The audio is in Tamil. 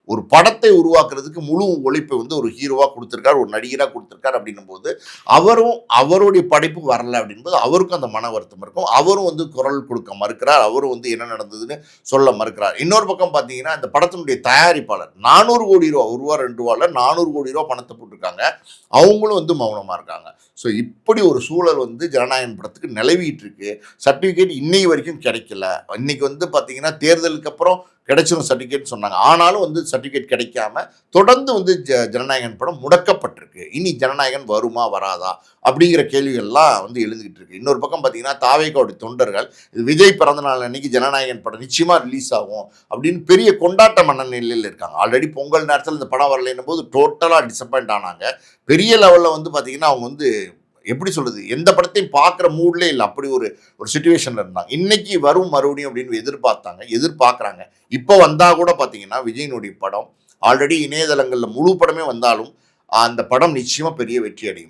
ஒரு படத்தை உருவாக்குறதுக்கு முழு உழைப்பை வந்து ஒரு ஹீரோவா கொடுத்திருக்காரு, ஒரு நடிகரா கொடுத்திருக்காரு அப்படின்னும்போது, அவரும் அவருடைய படைப்பு வரல அப்படின்போது அவருக்கும் அந்த மன வருத்தம் இருக்கும். அவரும் வந்து குரல் கொடுக்க மறுக்கிறார். அவரும் வந்து என்ன நடந்ததுன்னு சொல்ல மறுக்கிறார். இன்னொரு பக்கம் பார்த்தீங்கன்னா, இந்த படத்தினுடைய தயாரிப்பாளர் ரூ. 400 கோடி ரூ. 1 2 இல்ல ரூ. 400 கோடி பணத்த போட்டிருக்காங்க. அவங்களும் வந்து மௌனமா இருக்காங்க. ஸோ இப்படி ஒரு சூழல் வந்து ஜனநாயகன் படத்துக்கு நிலவிட்டு இருக்கு. சர்டிஃபிகேட் இன்னை வரைக்கும் கிடைக்கல. இன்னைக்கு வந்து பார்த்தீங்கன்னா, தேர்தலுக்கு அப்புறம் கிடைச்சிரும் சர்டிஃபிகேட் சொன்னாங்க. ஆனாலும் வந்து சர்டிஃபிகேட் கிடைக்காம தொடர்ந்து வந்து ஜனநாயகன் படம் முடக்கப்பட்டிருக்கு. இனி ஜனநாயகன் வருமா வராதா அப்படிங்கிற கேள்விகள்லாம் வந்து எழுந்துகிட்டு இருக்கு. இன்னொரு பக்கம் பார்த்தீங்கன்னா, தாவேகாவுடைய தொண்டர்கள் இது விஜய் பிறந்த நாள் அன்னைக்கு ஜனநாயகன் படம் நிச்சயமா ரிலீஸ் ஆகும் அப்படின்னு பெரிய கொண்டாட்ட மனநிலையில் இருக்காங்க. ஆல்ரெடி பொங்கல் நேரத்தில் இந்த படம் வரலைன்னும் போது டோட்டலாக டிசப்பாயிண்ட் ஆனாங்க. பெரிய லெவலில் வந்து பார்த்தீங்கன்னா, அவங்க வந்து எப்படி சொல்றது, எந்த படத்தையும் பார்க்குற மூட்லேயே இல்லை. அப்படி ஒரு ஒரு சுச்சுவேஷன்ல இருந்தாங்க. இன்னைக்கு வரும் மறுபடியும் அப்படின்னு எதிர்பார்க்குறாங்க. இப்போ வந்தா கூட பார்த்தீங்கன்னா, விஜயினுடைய படம் ஆல்ரெடி இணையதளங்களில் முழு படமே வந்தாலும் அந்த படம் நிச்சயமா பெரிய வெற்றி அடையும்.